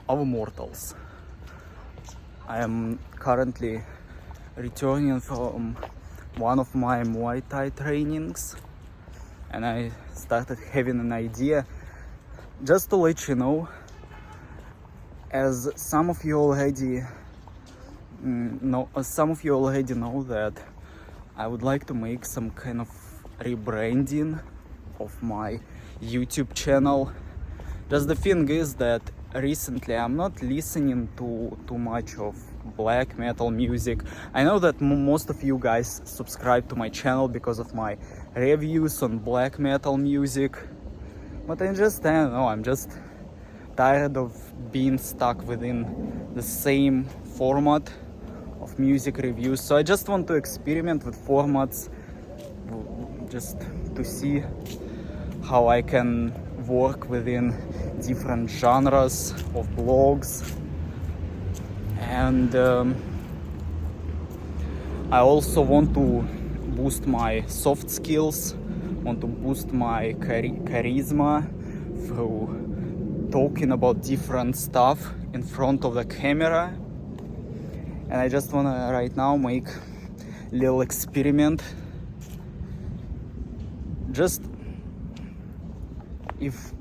of mortals. I am currently returning from one of my Muay Thai trainings, and I started having an idea. Just to let you know, as some of you already know that I would like to make some kind of rebranding of my YouTube channel. Just the thing is that recently I'm not listening to too much of black metal music. I know that most of you guys subscribe to my channel because of my reviews on black metal music, but I don't know, I'm just tired of being stuck within the same format of music reviews. So I just want to experiment with formats, just to see how I can work within different genres of blogs. And I also want to boost my soft skills, want to boost my charisma through talking about different stuff in front of the camera. And I just wanna right now make a little experiment. Just if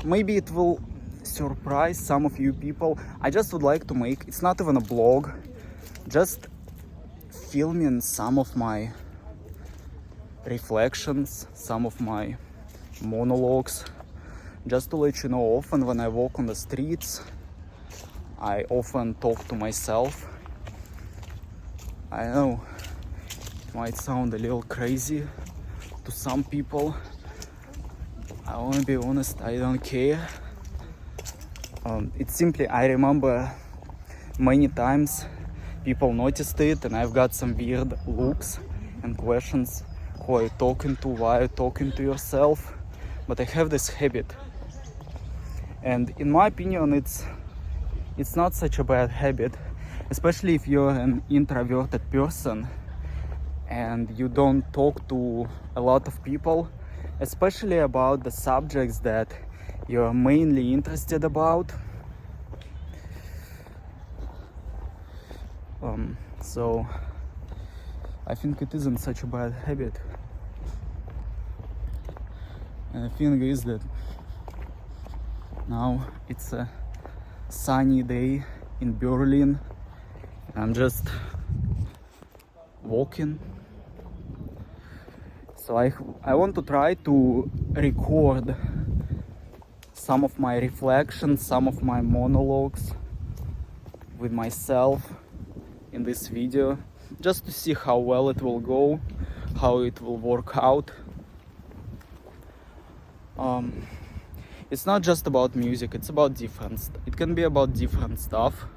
maybe it will surprise some of you people, I just would like to make, it's not even a blog, just filming some of my reflections, some of my monologues, just to let you know. Often when I walk on the streets, I often talk to myself. I know it might sound a little crazy to some people. I want to be honest, I don't care. It's simply, I remember many times people noticed it, and I've got some weird looks and questions. Who are you talking to? Why are you talking to yourself? But I have this habit, and in my opinion it's not such a bad habit, especially if you're an introverted person and you don't talk to a lot of people, especially about the subjects that you're mainly interested about. So I think it isn't such a bad habit. And the thing is that now it's a sunny day in Berlin. I'm just walking. So I want to try to record some of my reflections, some of my monologues with myself in this video, just to see how well it will go, how it will work out. It's not just about music, it's about it can be about different stuff.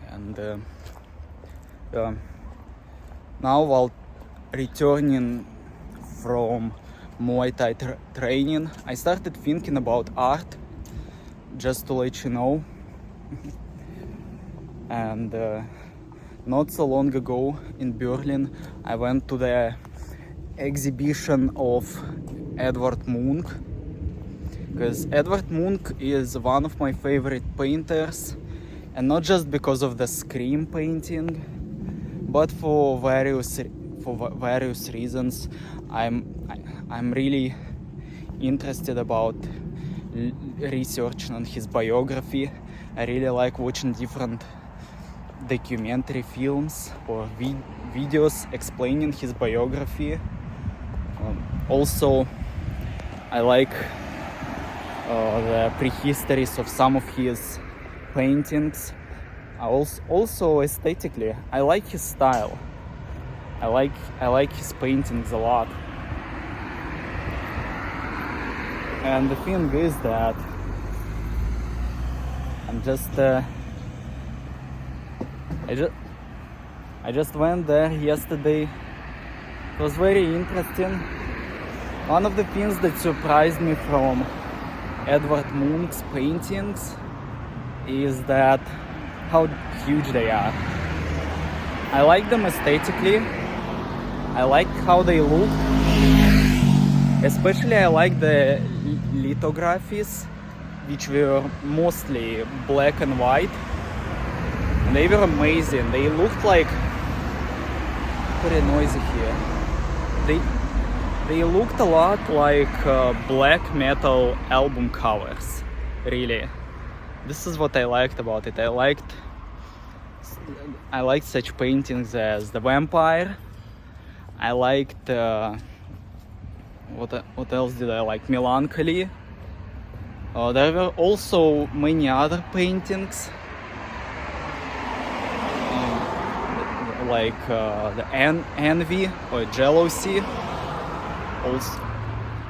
And now, while returning from Muay Thai training, I started thinking about art, just to let you know. And not so long ago in Berlin, I went to the exhibition of Edvard Munch, because Edvard Munch is one of my favorite painters, and not just because of the Scream painting, but for various reasons. I'm really interested about researching on his biography. I really like watching different documentary films or videos explaining his biography. Also, I like the prehistories of some of his paintings. Also aesthetically, I like his style. I like his paintings a lot. And the thing is that I just went there yesterday. It was very interesting. One of the things that surprised me from Edvard Munch's paintings is that how huge they are. I like them aesthetically. I like how they look. Especially I like the lithographies, which were mostly black and white. And they were amazing. They looked like... Very noisy here. They looked a lot like black metal album covers, really. This is what I liked about it. I liked such paintings as The Vampire. I liked what else did I like? Melancholy. There were also many other paintings, like the Envy or Jealousy.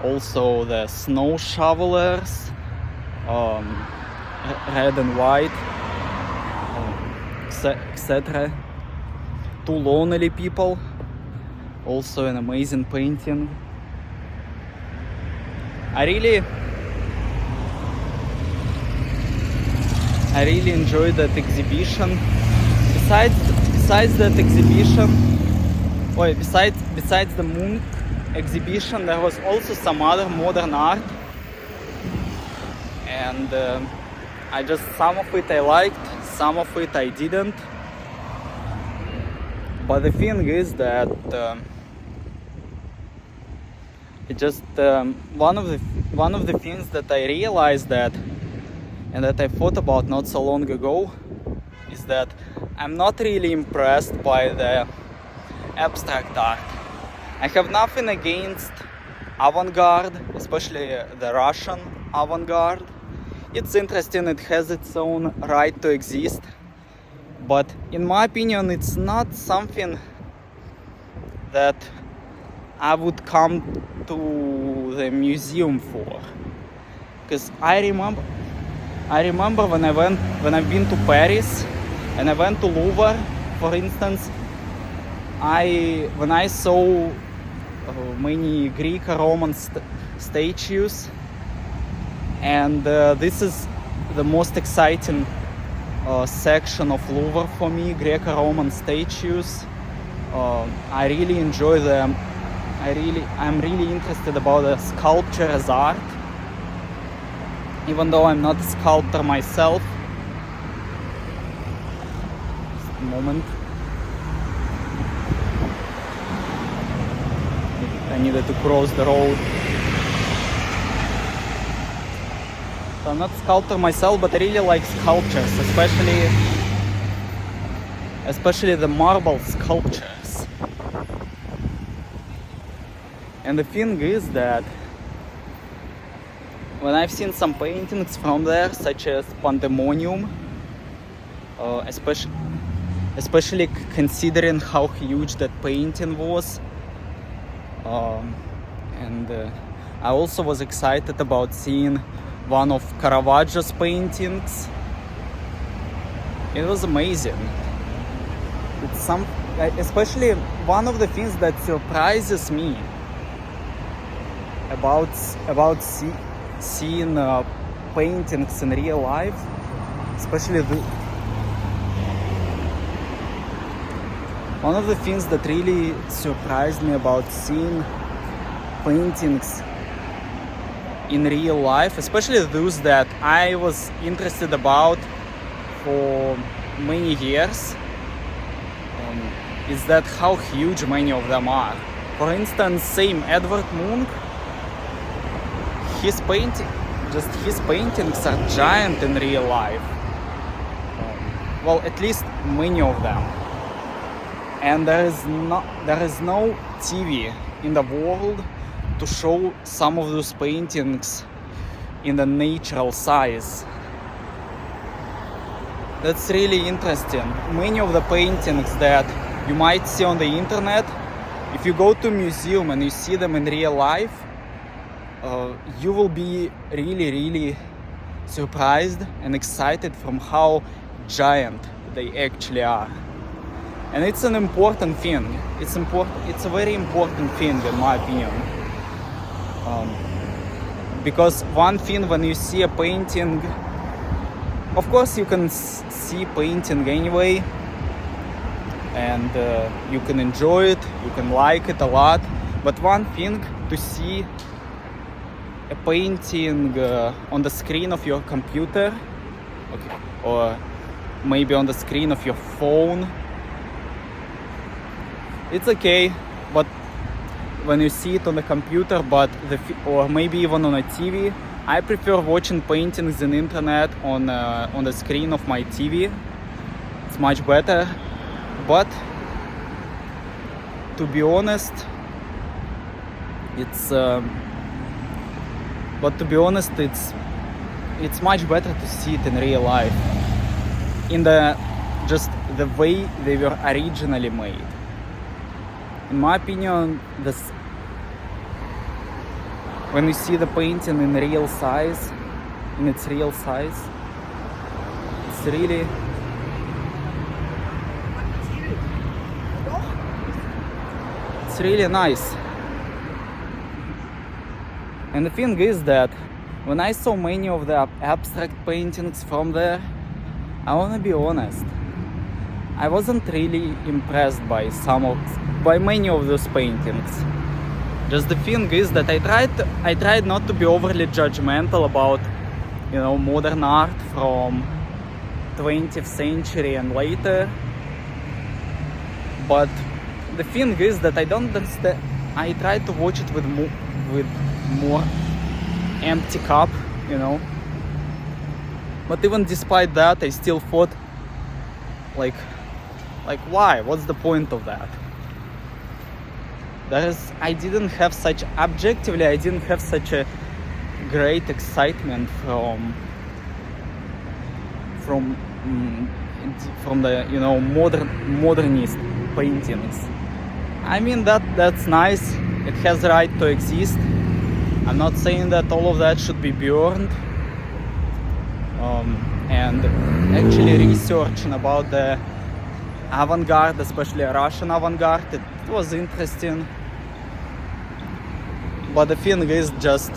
Also the Snow Shovelers, Red and White, etc. Two Lonely People, also an amazing painting. I really enjoyed that exhibition. Besides that exhibition, besides the Munch exhibition, there was also some other modern art, and some of it I liked, some of it I didn't. But the thing is that one of the things that I realized that, and that I thought about not so long ago, is that I'm not really impressed by the abstract art. I have nothing against avant-garde, especially the Russian avant-garde. It's interesting, it has its own right to exist, but in my opinion it's not something that I would come to the museum for. Because I remember when I've been to Paris and I went to Louvre, for instance, when I saw many Greek Roman statues, and this is the most exciting section of Louvre for me, Greco-Roman statues. I really enjoy them. I'm really interested about the sculpture as art, even though I'm not a sculptor myself. Just a moment. I needed to cross the road. So I'm not a sculptor myself, but I really like sculptures, especially the marble sculptures. And the thing is that when I've seen some paintings from there, such as Pandemonium, especially considering how huge that painting was, and I also was excited about seeing one of Caravaggio's paintings. It was amazing. It's especially one of the things that surprises me about seeing paintings in real life, especially one of the things that really surprised me about seeing paintings in real life, especially those that I was interested about for many years, is that how huge many of them are. For instance, same Edvard Minch, his paintings are giant in real life. Well, at least many of them. And there is no TV in the world to show some of those paintings in the natural size. That's really interesting. Many of the paintings that you might see on the internet, if you go to a museum and you see them in real life, you will be really, really surprised and excited from how giant they actually are. And it's an important thing. It's a very important thing in my opinion. Because one thing, when you see a painting, of course you can see painting anyway, and you can enjoy it, you can like it a lot, but one thing to see a painting on the screen of your computer, okay, or maybe on the screen of your phone, it's okay, but when you see it on the computer, or maybe even on a TV, I prefer watching paintings in internet on the screen of my TV. It's much better, but to be honest, it's much better to see it in real life, in just the way they were originally made. In my opinion, when you see the painting in its real size, it's really nice. And the thing is that when I saw many of the abstract paintings from there, I wanna be honest, I wasn't really impressed by many of those paintings. Just the thing is that I tried not to be overly judgmental about, modern art from 20th century and later. But the thing is that I don't understand. I tried to watch it with more empty cup, But even despite that, I still thought, like why? What's the point of that? I didn't have such a great excitement from the modernist paintings. I mean, that's nice. It has the right to exist. I'm not saying that all of that should be burned. And actually researching about the avant-garde, especially Russian avant-garde, it was interesting. But the thing is just,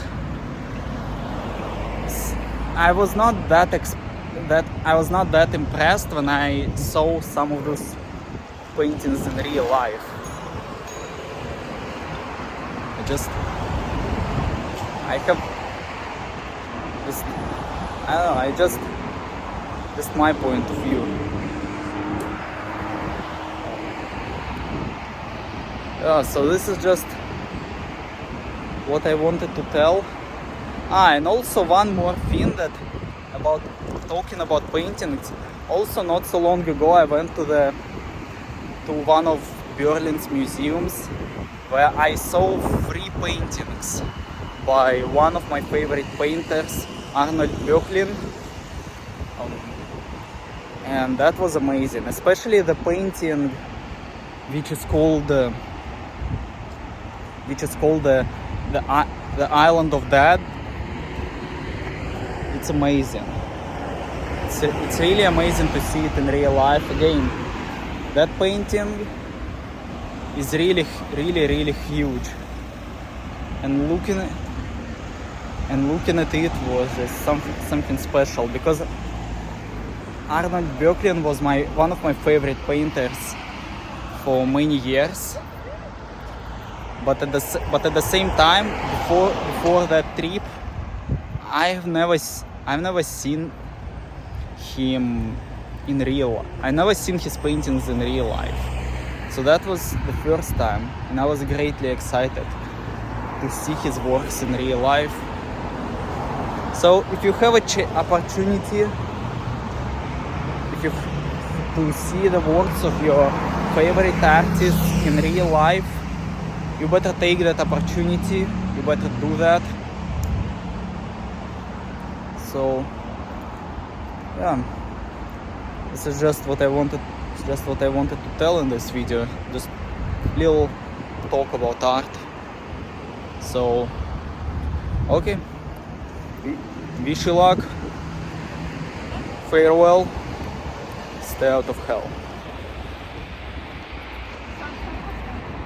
I was not that impressed when I saw some of those paintings in real life. Just my point of view. So this is just what I wanted to tell. And also one more thing about talking about paintings. Also, not so long ago, I went to one of Berlin's museums where I saw 3 paintings by one of my favorite painters, Arnold Böcklin. And that was amazing, especially the painting which is called the Island of Dead. It's amazing. It's really amazing to see it in real life again. That painting is really huge, and looking at it was something special, because Arnold Böcklin was one of my favorite painters for many years. But at the same time, before that trip, I've never seen him in real life. I never seen his paintings in real life. So that was the first time, and I was greatly excited to see his works in real life. So if you have opportunity to see the works of your favorite artists in real life, you better take that opportunity. You better do that. So yeah, this is just what I wanted to tell in this video. Just little talk about art. So okay, wish you luck, farewell, stay out of hell.